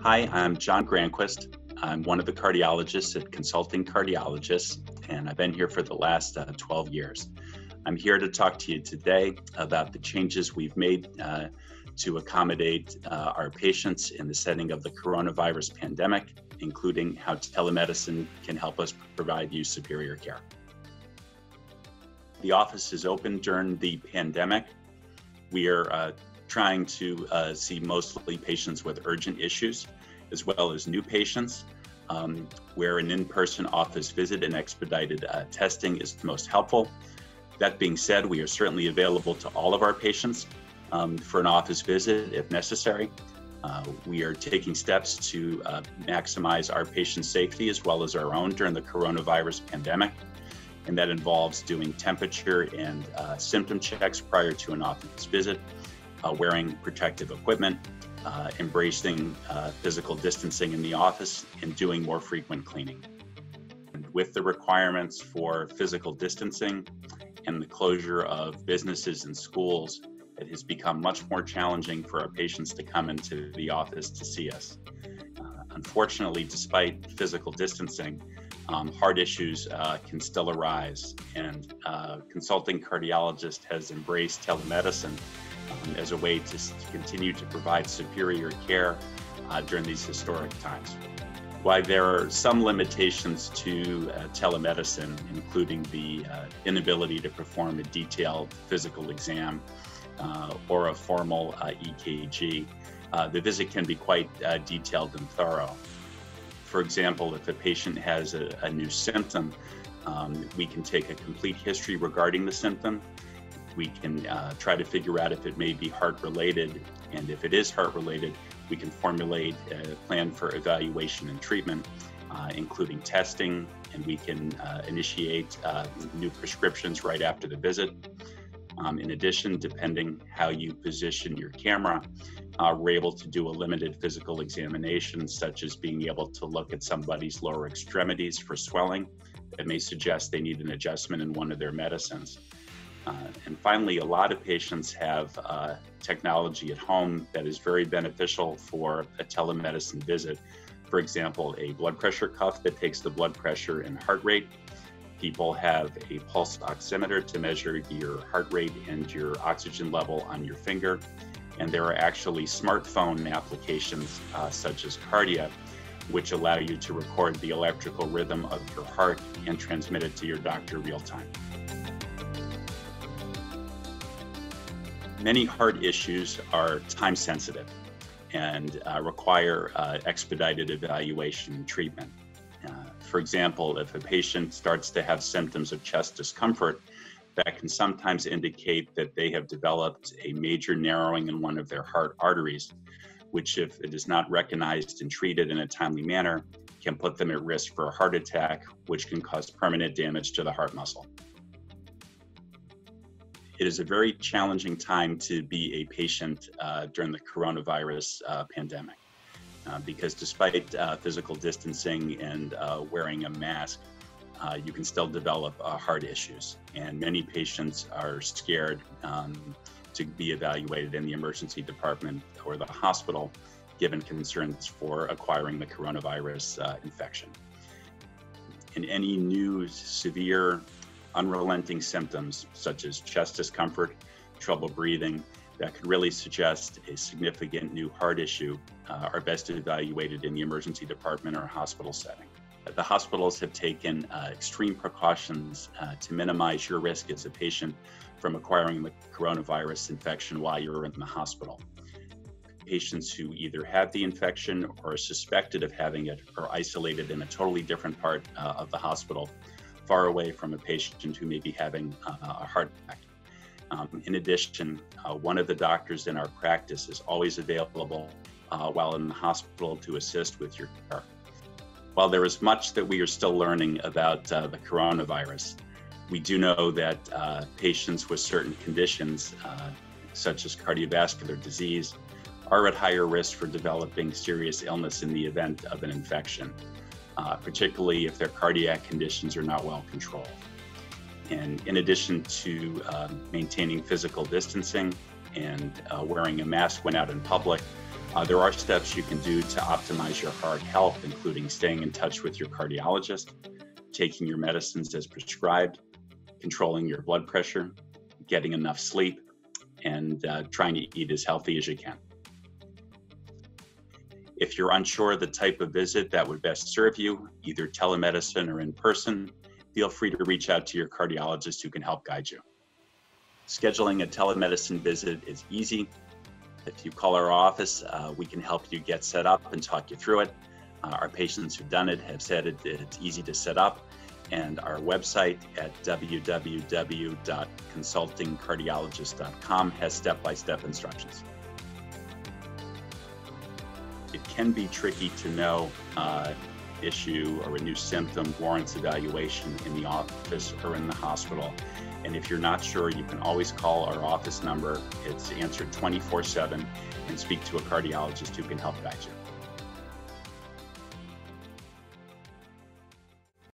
Hi, I'm John Granquist. I'm one of the cardiologists at Consulting Cardiologists, and I've been here for the last 12 years. I'm here to talk to you today about the changes we've made to accommodate our patients in the setting of the coronavirus pandemic, including how telemedicine can help us provide you superior care. The office is open during the pandemic. We are trying to see mostly patients with urgent issues, as well as new patients, where an in-person office visit and expedited testing is most helpful. That being said, we are certainly available to all of our patients for an office visit if necessary. We are taking steps to maximize our patient safety as well as our own during the coronavirus pandemic. And that involves doing temperature and symptom checks prior to an office visit, wearing protective equipment, embracing physical distancing in the office, and doing more frequent cleaning. And with the requirements for physical distancing and the closure of businesses and schools, it has become much more challenging for our patients to come into the office to see us. Unfortunately, despite physical distancing, heart issues can still arise, and Consulting Cardiologist has embraced telemedicine as a way to continue to provide superior care during these historic times. While there are some limitations to telemedicine, including the inability to perform a detailed physical exam or a formal EKG, the visit can be quite detailed and thorough. For example, if a patient has a new symptom, we can take a complete history regarding the symptom. We can try to figure out if it may be heart-related, and if it is heart-related, we can formulate a plan for evaluation and treatment, including testing, and we can initiate new prescriptions right after the visit. In addition, depending how you position your camera, we're able to do a limited physical examination, such as being able to look at somebody's lower extremities for swelling that may suggest they need an adjustment in one of their medicines. And finally, a lot of patients have technology at home that is very beneficial for a telemedicine visit. For example, a blood pressure cuff that takes the blood pressure and heart rate. People have a pulse oximeter to measure your heart rate and your oxygen level on your finger. And there are actually smartphone applications such as Cardia, which allow you to record the electrical rhythm of your heart and transmit it to your doctor real time. Many heart issues are time sensitive and require expedited evaluation and treatment. For example, if a patient starts to have symptoms of chest discomfort, that can sometimes indicate that they have developed a major narrowing in one of their heart arteries, which, if it is not recognized and treated in a timely manner, can put them at risk for a heart attack, which can cause permanent damage to the heart muscle. It is a very challenging time to be a patient during the coronavirus pandemic, because despite physical distancing and wearing a mask, you can still develop heart issues. And many patients are scared to be evaluated in the emergency department or the hospital, given concerns for acquiring the coronavirus infection. In any new severe unrelenting symptoms such as chest discomfort, trouble breathing, that could really suggest a significant new heart issue, are best evaluated in the emergency department or hospital setting. The hospitals have taken extreme precautions to minimize your risk as a patient from acquiring the coronavirus infection while you're in the hospital. Patients who either have the infection or are suspected of having it are isolated in a totally different part of the hospital, far away from a patient who may be having a heart attack. In addition, one of the doctors in our practice is always available while in the hospital to assist with your care. While there is much that we are still learning about the coronavirus, we do know that patients with certain conditions, such as cardiovascular disease, are at higher risk for developing serious illness in the event of an infection, particularly if their cardiac conditions are not well controlled. And in addition to maintaining physical distancing and wearing a mask when out in public, There are steps you can do to optimize your heart health, including staying in touch with your cardiologist, taking your medicines as prescribed, controlling your blood pressure, getting enough sleep, and trying to eat as healthy as you can. If you're unsure of the type of visit that would best serve you, either telemedicine or in person, feel free to reach out to your cardiologist who can help guide you. Scheduling a telemedicine visit is easy. If you call our office, we can help you get set up and talk you through it. Our patients who've done it have said it's easy to set up, and our website at www.consultingcardiologists.com has step-by-step instructions. It can be tricky to know issue or a new symptom warrants evaluation in the office or in the hospital. And if you're not sure, you can always call our office number. It's answered 24/7 and speak to a cardiologist who can help guide you.